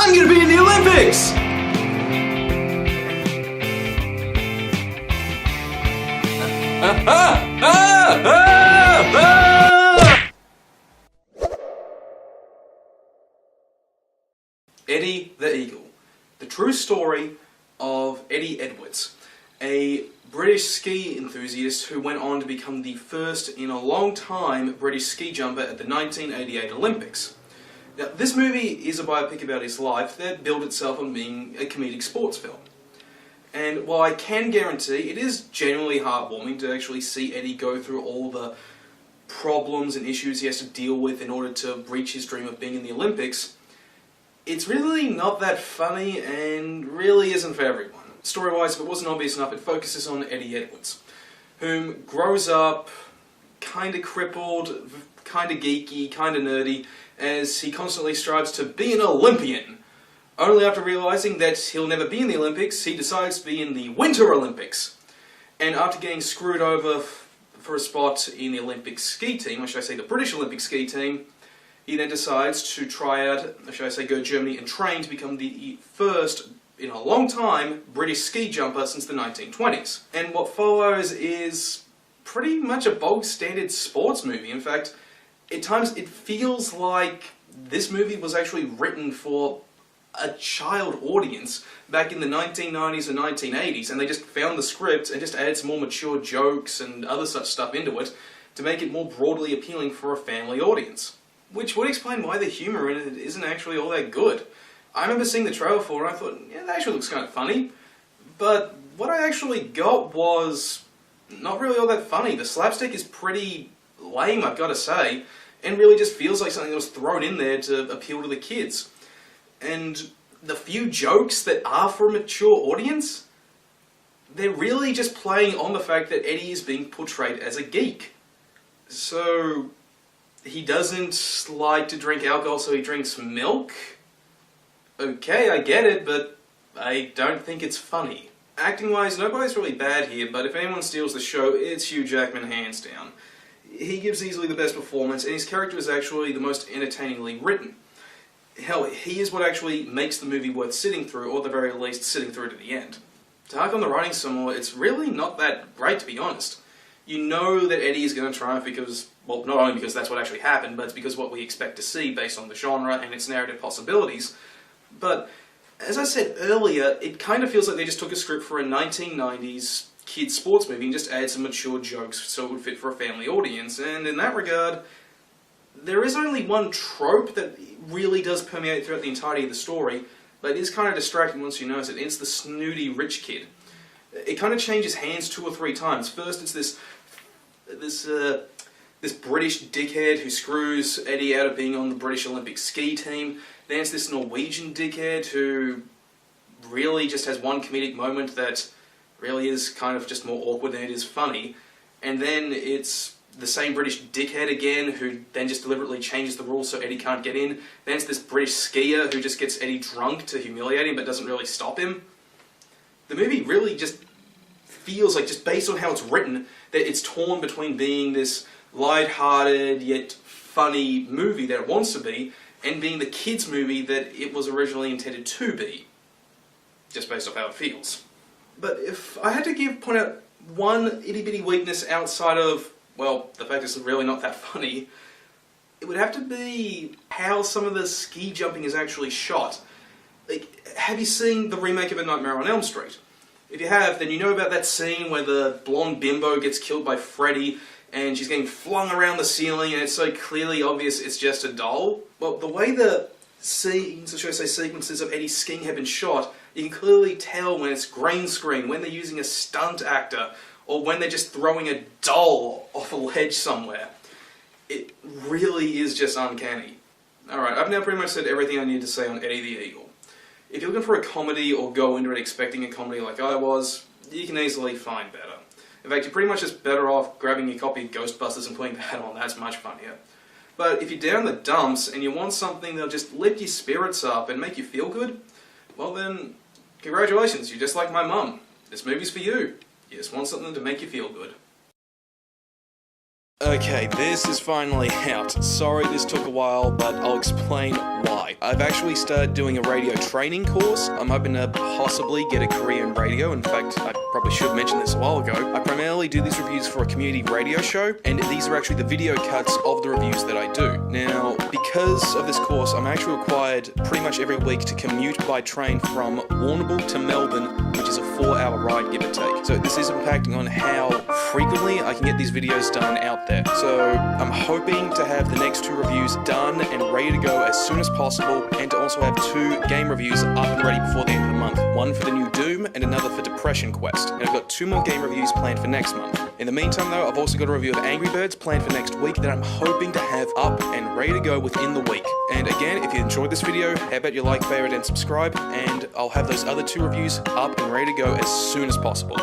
I'm gonna be in the Olympics! Eddie the Eagle. The true story of Eddie Edwards, a British ski enthusiast who went on to become the first in a long time British ski jumper at the 1988 Olympics. Now, this movie is a biopic about his life that billed itself on being a comedic sports film. And while I can guarantee it is genuinely heartwarming to actually see Eddie go through all the problems and issues he has to deal with in order to reach his dream of being in the Olympics, it's really not that funny and really isn't for everyone. Story-wise, if it wasn't obvious enough, it focuses on Eddie Edwards, whom grows up kinda crippled, kinda geeky, kinda nerdy, as he constantly strives to be an Olympian. Only after realising that he'll never be in the Olympics, he decides to be in the Winter Olympics. And after getting screwed over for a spot in the Olympic ski team, or should I say the British Olympic ski team, he then decides to try out, or should I say go to Germany and train to become the first, in a long time, British ski jumper since the 1920s. And what follows is pretty much a bog standard sports movie. In fact, at times it feels like this movie was actually written for a child audience back in the 1990s and 1980s, and they just found the script and just added some more mature jokes and other such stuff into it to make it more broadly appealing for a family audience. Which would explain why the humour in it isn't actually all that good. I remember seeing the trailer for it and I thought, yeah, that actually looks kind of funny. But what I actually got was not really all that funny. The slapstick is pretty lame, I've got to say, and really just feels like something that was thrown in there to appeal to the kids. And the few jokes that are for a mature audience, they're really just playing on the fact that Eddie is being portrayed as a geek. So he doesn't like to drink alcohol, so he drinks milk? Okay, I get it, but I don't think it's funny. Acting-wise, nobody's really bad here, but if anyone steals the show, it's Hugh Jackman hands down. He gives easily the best performance, and his character is actually the most entertainingly written. Hell, he is what actually makes the movie worth sitting through, or at the very least, sitting through to the end. To hark on the writing some more, it's really not that great, to be honest. You know that Eddie is going to triumph because, well, not only because that's what actually happened, but it's because what we expect to see based on the genre and its narrative possibilities. But, as I said earlier, it kind of feels like they just took a script for a 1990s kids sports movie and just added some mature jokes so it would fit for a family audience, and in that regard, there is only one trope that really does permeate throughout the entirety of the story, but it is kind of distracting once you notice it. It's the snooty rich kid. It kind of changes hands 2 or 3 times. First, it's this British dickhead who screws Eddie out of being on the British Olympic ski team. Then it's this Norwegian dickhead who really just has one comedic moment that really is kind of just more awkward than it is funny. And then it's the same British dickhead again who then just deliberately changes the rules so Eddie can't get in. Then it's this British skier who just gets Eddie drunk to humiliate him but doesn't really stop him. The movie really just feels like, just based on how it's written, that it's torn between being this light-hearted yet funny movie that it wants to be, and being the kids' movie that it was originally intended to be. Just based off how it feels. But if I had to point out one itty-bitty weakness outside of, well, the fact it's really not that funny, it would have to be how some of the ski jumping is actually shot. Like, have you seen the remake of A Nightmare on Elm Street? If you have, then you know about that scene where the blonde bimbo gets killed by Freddy and she's getting flung around the ceiling and it's so clearly obvious it's just a doll. Well, the way the scenes, or should I say sequences of Eddie skiing have been shot, you can clearly tell when it's green screen, when they're using a stunt actor, or when they're just throwing a doll off a ledge somewhere. It really is just uncanny. Alright, I've now pretty much said everything I need to say on Eddie the Eagle. If you're looking for a comedy or go into it expecting a comedy like I was, you can easily find better. In fact, you're pretty much just better off grabbing your copy of Ghostbusters and putting that on. That's much funnier. But if you're down the dumps and you want something that'll just lift your spirits up and make you feel good, well then, congratulations, you're just like my mum. This movie's for you. You just want something to make you feel good. Okay, this is finally out. Sorry this took a while, but I'll explain why. Hi, I've actually started doing a radio training course. I'm hoping to possibly get a career in radio. In fact, I probably should mention this a while ago. I primarily do these reviews for a community radio show, and these are actually the video cuts of the reviews that I do. Now, because of this course, I'm actually required pretty much every week to commute by train from Warrnambool to Melbourne, which is a 4-hour ride, give or take. So this is impacting on how frequently I can get these videos done out there. So I'm hoping to have the next 2 reviews done and ready to go as soon as possible, and to also have 2 game reviews up and ready before the end of the month. One for the new Doom and another for Depression Quest. And I've got 2 more game reviews planned for next month. In the meantime though, I've also got a review of Angry Birds planned for next week that I'm hoping to have up and ready to go within the week. And again, if you enjoyed this video, how about you like, favorite and subscribe, and I'll have those other 2 reviews up and ready to go as soon as possible.